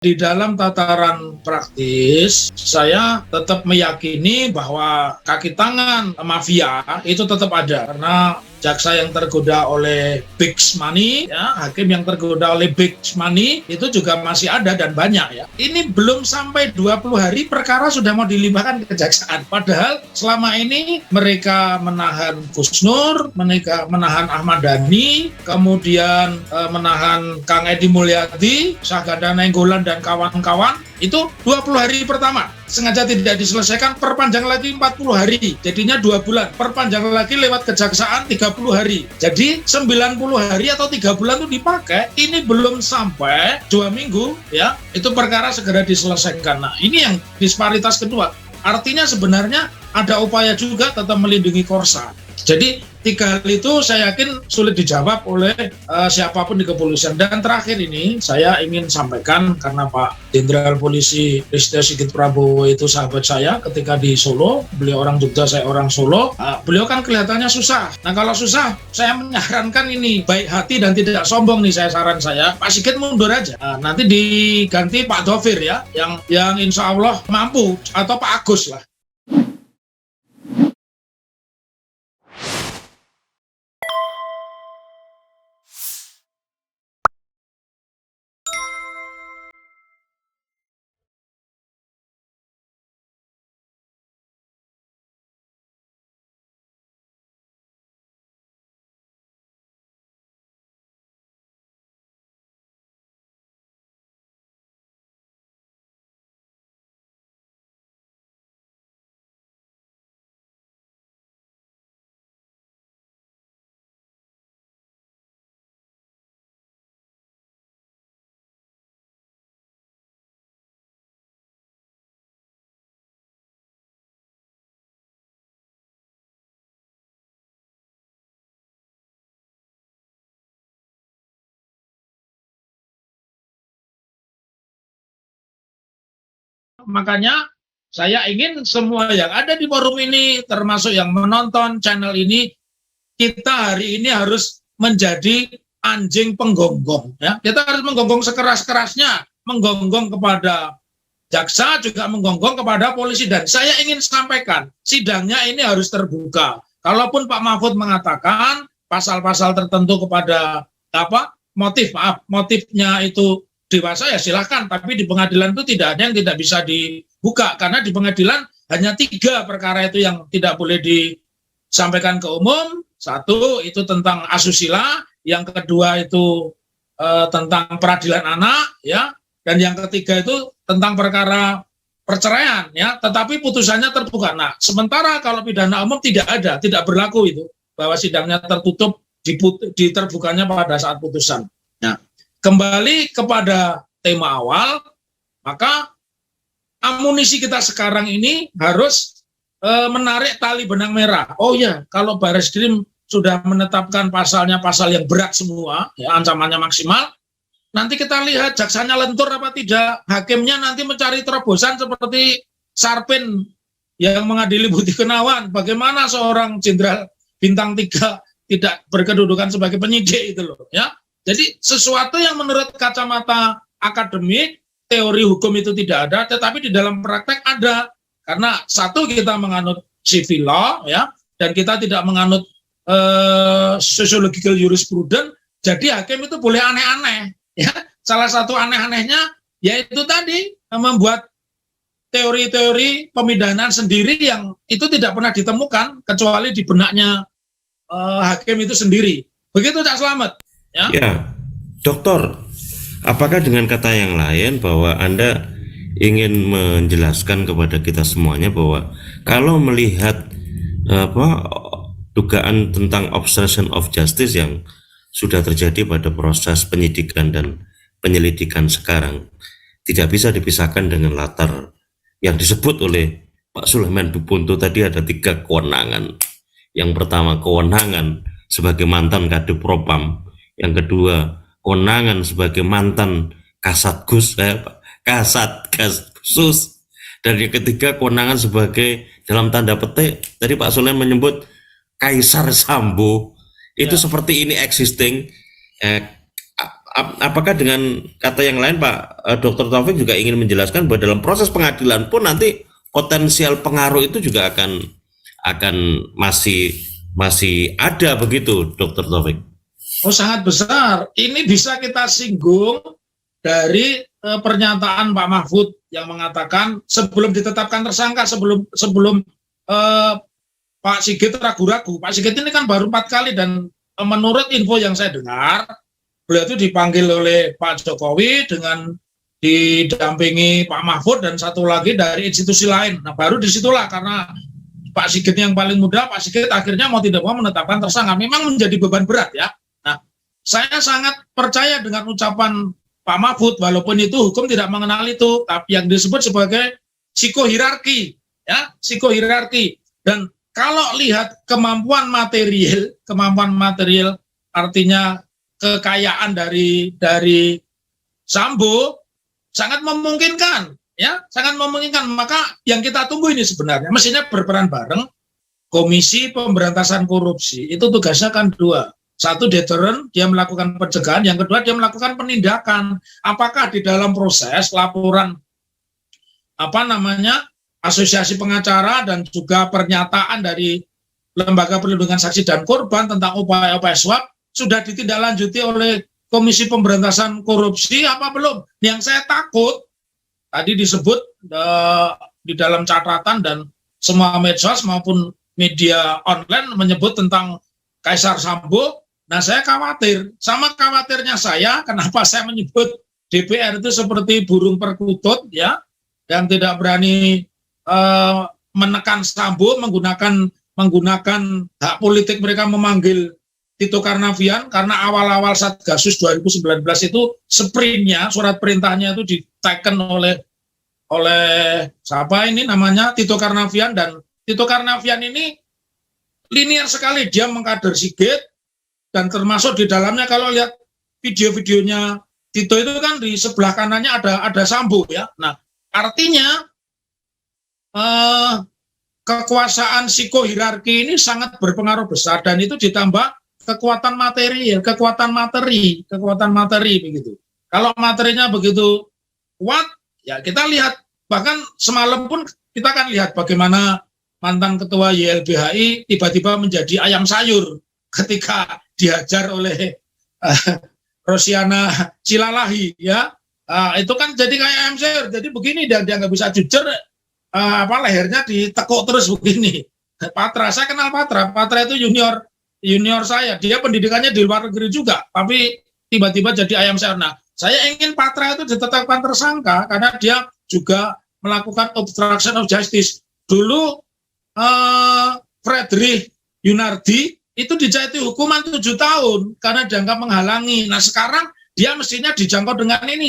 Di dalam tataran praktis, saya tetap meyakini bahwa kaki tangan mafia itu tetap ada. Karena jaksa yang tergoda oleh big money, ya, hakim yang tergoda oleh big money itu juga masih ada dan banyak ya. Ini belum sampai 20 hari perkara sudah mau dilimpahkan ke kejaksaan. Padahal selama ini mereka menahan Gus Nur, mereka menahan Ahmad Dhani, kemudian menahan Kang Edi Mulyadi, Syahganda Nainggolan dan kawan-kawan, itu 20 hari pertama sengaja tidak diselesaikan, perpanjang lagi 40 hari, jadinya 2 bulan, perpanjang lagi lewat kejaksaan 30 hari, jadi 90 hari atau 3 bulan itu dipakai. Ini belum sampai 2 minggu ya, itu perkara segera diselesaikan. Nah, ini yang disparitas kedua, artinya sebenarnya ada upaya juga tetap melindungi korsa. Jadi 3 hal itu saya yakin sulit dijawab oleh siapapun di kepolisian. Dan terakhir ini saya ingin sampaikan, karena Pak Jenderal Polisi Listio Sigit Prabowo itu sahabat saya ketika di Solo, beliau orang Jogja, saya orang Solo, beliau kan kelihatannya susah. Nah, kalau susah, saya menyarankan ini baik hati dan tidak sombong nih, saran saya, Pak Sigit mundur aja. Nanti diganti Pak Dovir ya, yang insya Allah mampu, atau Pak Agus lah. Makanya saya ingin semua yang ada di forum ini, termasuk yang menonton channel ini, kita hari ini harus menjadi anjing penggonggong ya. Kita harus menggonggong sekeras-kerasnya, menggonggong kepada jaksa, juga menggonggong kepada polisi. Dan saya ingin sampaikan, sidangnya ini harus terbuka. Kalaupun Pak Mahfud mengatakan pasal-pasal tertentu kepada motifnya itu dewasa, ya silahkan, tapi di pengadilan itu tidak ada yang tidak bisa dibuka, karena di pengadilan hanya 3 perkara itu yang tidak boleh disampaikan ke umum. 1 itu tentang asusila, yang kedua itu tentang peradilan anak ya, dan yang ketiga itu tentang perkara perceraian ya, tetapi putusannya terbuka. Nah, sementara kalau pidana umum tidak ada, tidak berlaku itu, bahwa sidangnya tertutup, diterbukanya pada saat putusan. Nah, kembali kepada tema awal, maka amunisi kita sekarang ini harus menarik tali benang merah. Oh ya, kalau Bareskrim sudah menetapkan pasalnya pasal yang berat semua, ya, ancamannya maksimal, nanti kita lihat jaksanya lentur apa tidak, hakimnya nanti mencari terobosan seperti Sarpin yang mengadili Budi Gunawan. Bagaimana seorang jenderal bintang 3 tidak berkedudukan sebagai penyidik itu loh ya. Jadi sesuatu yang menurut kacamata akademik, teori hukum itu tidak ada, tetapi di dalam praktek ada. Karena 1, kita menganut civil law ya, dan kita tidak menganut sociological jurisprudence, jadi hakim itu boleh aneh-aneh ya. Salah satu aneh-anehnya yaitu tadi membuat teori-teori pemidanaan sendiri yang itu tidak pernah ditemukan kecuali di benaknya hakim itu sendiri. Begitu Cak Slamet. Ya, Dokter, apakah dengan kata yang lain bahwa Anda ingin menjelaskan kepada kita semuanya bahwa kalau melihat dugaan tentang obstruction of justice yang sudah terjadi pada proses penyidikan dan penyelidikan sekarang, tidak bisa dipisahkan dengan latar yang disebut oleh Pak Sulaiman Bupunto tadi, ada 3 kewenangan. Yang pertama, kewenangan sebagai mantan Kadif Propam. Yang kedua, kewenangan sebagai mantan Kasatgas khusus. Dan yang ketiga, kewenangan sebagai, dalam tanda petik, tadi Pak Sulaiman menyebut Kaisar Sambo. Itu seperti ini existing. apakah dengan kata yang lain Pak Dr. Taufik juga ingin menjelaskan bahwa dalam proses pengadilan pun nanti potensial pengaruh itu juga akan masih ada begitu, Dr. Taufik? Oh, sangat besar. Ini bisa kita singgung dari pernyataan Pak Mahfud yang mengatakan sebelum ditetapkan tersangka, sebelum Pak Sigit ragu-ragu. Pak Sigit ini kan baru 4 kali dan menurut info yang saya dengar, beliau itu dipanggil oleh Pak Jokowi dengan didampingi Pak Mahfud dan satu lagi dari institusi lain. Nah, baru disitulah karena Pak Sigit yang paling muda, Pak Sigit akhirnya mau tidak mau menetapkan tersangka. Memang menjadi beban berat ya. Nah, saya sangat percaya dengan ucapan Pak Mahfud, walaupun itu hukum tidak mengenal itu, tapi yang disebut sebagai psikohierarki, ya, psikohierarki. Dan kalau lihat kemampuan material artinya kekayaan dari Sambo sangat memungkinkan, ya, sangat memungkinkan. Maka yang kita tunggu ini sebenarnya mestinya berperan bareng. Komisi Pemberantasan Korupsi itu tugasnya kan 2. 1 deterrent, dia melakukan pencegahan, yang kedua dia melakukan penindakan. Apakah di dalam proses laporan asosiasi pengacara dan juga pernyataan dari Lembaga Perlindungan Saksi dan Korban tentang upaya-upaya suap sudah ditindaklanjuti oleh Komisi Pemberantasan Korupsi apa belum? Yang saya takut tadi disebut di dalam catatan dan semua medsos maupun media online menyebut tentang Kaisar Sambo. Nah, saya khawatir, sama khawatirnya saya, kenapa saya menyebut DPR itu seperti burung perkutut, ya, yang tidak berani menekan Sambo menggunakan hak politik mereka memanggil Tito Karnavian, karena awal-awal Satgasus 2019 itu sprintnya, surat perintahnya itu diteken oleh siapa ini namanya, Tito Karnavian, dan Tito Karnavian ini linear sekali, dia mengkader Sigit, dan termasuk di dalamnya kalau lihat video-videonya Tito itu kan di sebelah kanannya ada Sambo ya. Nah, artinya kekuasaan psikohierarki ini sangat berpengaruh besar dan itu ditambah kekuatan materi begitu. Kalau materinya begitu kuat, ya kita lihat, bahkan semalam pun kita kan lihat bagaimana mantan ketua YLBHI tiba-tiba menjadi ayam sayur ketika dihajar oleh Rosiana Silalahi, ya. Itu kan jadi kayak ayam sayur, jadi begini dia nggak bisa jujur, lehernya ditekuk terus begini. Patra, saya kenal Patra itu junior saya, dia pendidikannya di luar negeri juga, tapi tiba-tiba jadi ayam sayur. Nah, saya ingin Patra itu ditetapkan tersangka karena dia juga melakukan obstruction of justice. Dulu Fredrik Yunardi itu dijatuhi hukuman 7 tahun karena dianggap menghalangi. Nah, sekarang dia mestinya dijangkau dengan ini.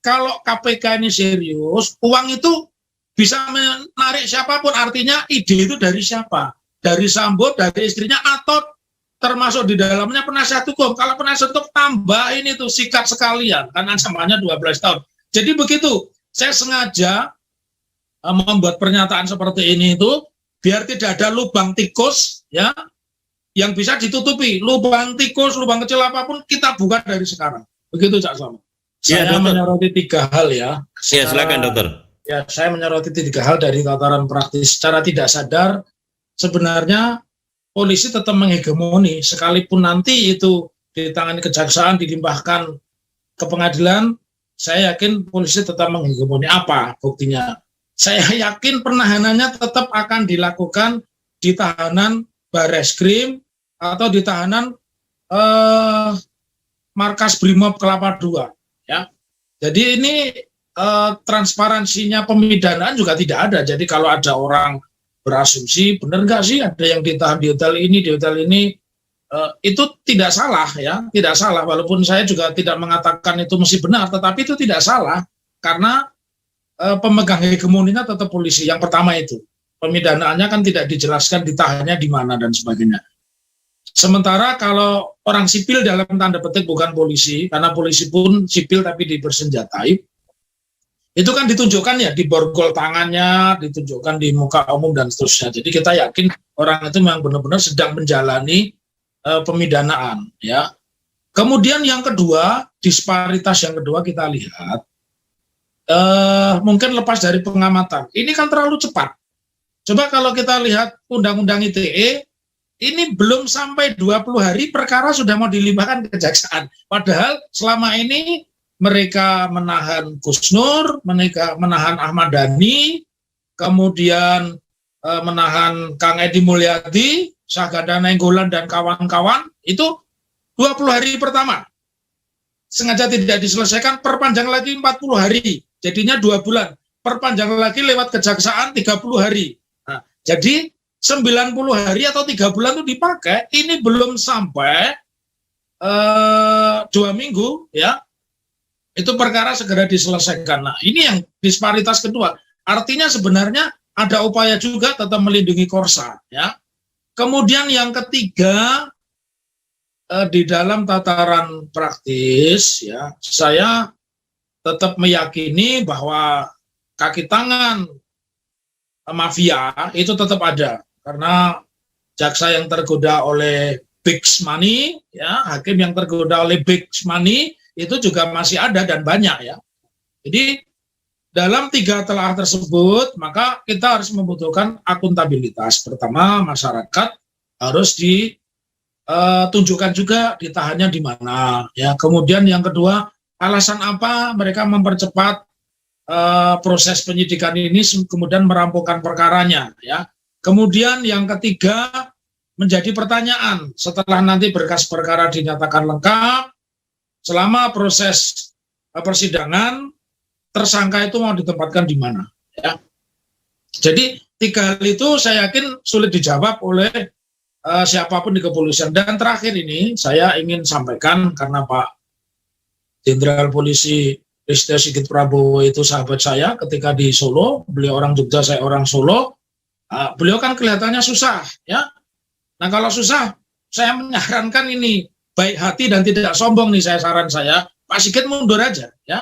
Kalau KPK ini serius, uang itu bisa menarik siapapun, artinya ide itu dari siapa? Dari Sambo, dari istrinya, atau termasuk di dalamnya penasihat hukum. Kalau penasihat hukum tambahin itu sikat sekalian, kan ancamannya 12 tahun. Jadi begitu, saya sengaja membuat pernyataan seperti ini itu biar tidak ada lubang tikus, ya, yang bisa ditutupi. Lubang tikus, lubang kecil apapun kita buka dari sekarang. Begitu Cak Slamet. Saya menyoroti 3 hal ya. Ya, silakan dokter. Ya, saya menyoroti 3 hal dari tataran praktis. Secara tidak sadar, sebenarnya polisi tetap menghegemoni, sekalipun nanti itu ditangani kejaksaan, dilimpahkan ke pengadilan, saya yakin polisi tetap menghegemoni. Apa buktinya? Saya yakin penahanannya tetap akan dilakukan di tahanan Bareskrim atau di tahanan Markas Brimob Kelapa II. Ya. Jadi ini transparansinya pemidanaan juga tidak ada. Jadi kalau ada orang berasumsi benar nggak sih ada yang ditahan di hotel ini, itu tidak salah ya, tidak salah. Walaupun saya juga tidak mengatakan itu mesti benar, tetapi itu tidak salah karena pemegang hegemoninya tetap polisi. Yang pertama itu pemidanaannya kan tidak dijelaskan ditahannya di mana dan sebagainya. Sementara kalau orang sipil dalam tanda petik bukan polisi, karena polisi pun sipil tapi dibersenjatai, itu kan ditunjukkan ya di borgol tangannya, ditunjukkan di muka umum dan seterusnya. Jadi kita yakin orang itu memang benar-benar sedang menjalani pemidanaan, ya. Kemudian yang kedua, disparitas yang kedua kita lihat, mungkin lepas dari pengamatan. Ini kan terlalu cepat. Coba kalau kita lihat Undang-Undang ITE, ini belum sampai 20 hari perkara sudah mau dilimpahkan ke kejaksaan. Padahal selama ini mereka menahan Gus Nur, mereka menahan Ahmad Dhani, kemudian menahan Kang Edi Mulyadi, Saganda Nainggolan dan kawan-kawan, itu 20 hari pertama. Sengaja tidak diselesaikan, perpanjang lagi 40 hari. Jadinya 2 bulan. Perpanjang lagi lewat kejaksaan 30 hari. Nah, jadi 90 hari atau 3 bulan itu dipakai, ini belum sampai 2 minggu, ya. Itu perkara segera diselesaikan. Nah, ini yang disparitas kedua. Artinya sebenarnya ada upaya juga tetap melindungi korsa, ya. Kemudian yang ketiga, di dalam tataran praktis, ya, saya tetap meyakini bahwa kaki tangan mafia itu tetap ada, karena jaksa yang tergoda oleh big money, ya, hakim yang tergoda oleh big money itu juga masih ada dan banyak, ya. Jadi dalam 3 telah tersebut, maka kita harus membutuhkan akuntabilitas. Pertama, masyarakat harus ditunjukkan juga ditahannya di mana. Ya, kemudian yang kedua, alasan apa mereka mempercepat proses penyidikan ini, kemudian merampungkan perkaranya. Ya, kemudian yang ketiga menjadi pertanyaan setelah nanti berkas perkara dinyatakan lengkap, selama proses persidangan tersangka itu mau ditempatkan di mana, ya. Jadi 3 hal itu saya yakin sulit dijawab oleh siapapun di kepolisian. Dan terakhir ini saya ingin sampaikan, karena Pak Jenderal Polisi Listio Sigit Prabowo itu sahabat saya ketika di Solo, beliau orang Jogja, saya orang Solo, beliau kan kelihatannya susah, ya. Nah, kalau susah, saya menyarankan ini baik hati dan tidak sombong nih, saran saya, Pak Sigit mundur aja, ya.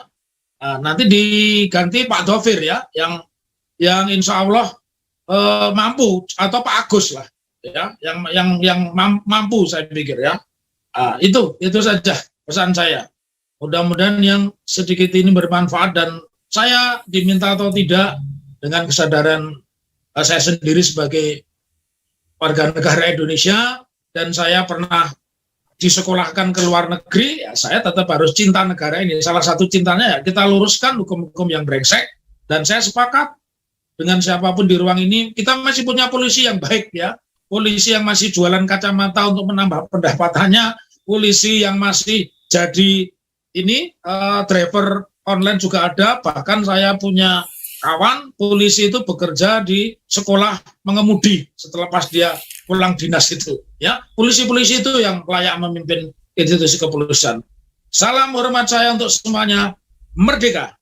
Nanti diganti Pak Dovir, ya, yang insya Allah mampu, atau Pak Agus lah, ya, yang mampu, saya pikir, ya. Itu saja pesan saya. Mudah-mudahan yang sedikit ini bermanfaat, dan saya diminta atau tidak, dengan kesadaran saya sendiri sebagai warga negara Indonesia, dan saya pernah disekolahkan ke luar negeri, ya saya tetap harus cinta negara ini. Salah satu cintanya ya kita luruskan hukum-hukum yang brengsek, dan saya sepakat dengan siapapun di ruang ini, kita masih punya polisi yang baik, ya. Polisi yang masih jualan kacamata untuk menambah pendapatannya, polisi yang masih jadi ini driver online juga ada. Bahkan saya punya kawan polisi itu bekerja di sekolah mengemudi setelah pas dia pulang dinas itu, ya. Polisi-polisi itu yang layak memimpin institusi kepolisian. Salam hormat saya untuk semuanya. Merdeka.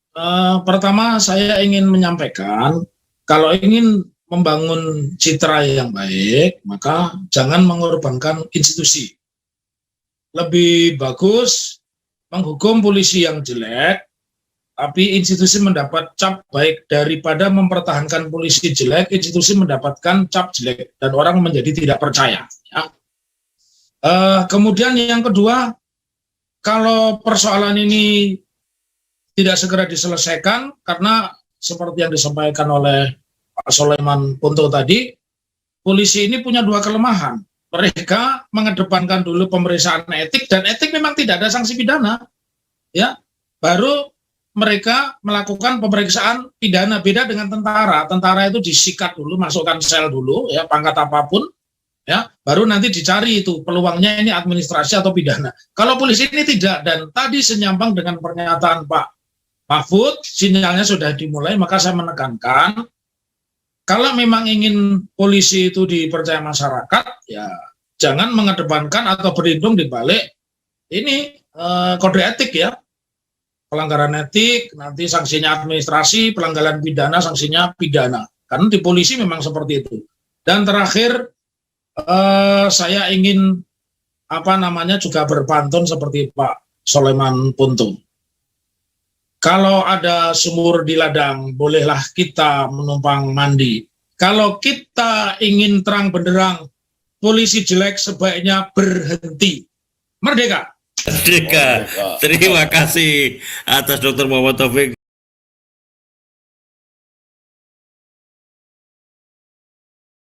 Pertama saya ingin menyampaikan, kalau ingin membangun citra yang baik, maka jangan mengorbankan institusi. Lebih bagus menghukum polisi yang jelek, tapi institusi mendapat cap baik, daripada mempertahankan polisi jelek, institusi mendapatkan cap jelek, dan orang menjadi tidak percaya, ya. Kemudian yang kedua, kalau persoalan ini tidak segera diselesaikan, karena seperti yang disampaikan oleh Pak Sulaiman Punto tadi, polisi ini punya 2 kelemahan. Mereka mengedepankan dulu pemeriksaan etik, dan etik memang tidak ada sanksi pidana, ya. Baru mereka melakukan pemeriksaan pidana. Beda dengan tentara. Tentara itu disikat dulu, masukkan sel dulu, ya, pangkat apapun, ya, baru nanti dicari itu peluangnya ini administrasi atau pidana. Kalau polisi ini tidak, dan tadi senyampang dengan pernyataan Pak Mahfud, sinyalnya sudah dimulai, maka saya menekankan, kalau memang ingin polisi itu dipercaya masyarakat, ya jangan mengedepankan atau berlindung di balik ini kode etik, ya. Pelanggaran etik, nanti sanksinya administrasi, pelanggaran pidana, sanksinya pidana. Karena di polisi memang seperti itu. Dan terakhir, saya ingin juga berpantun seperti Pak Sulaiman Punto. Kalau ada sumur di ladang, bolehlah kita menumpang mandi. Kalau kita ingin terang benderang, polisi jelek sebaiknya berhenti. Merdeka! Merdeka. Terima kasih atas Dr. Muhammad Taufik.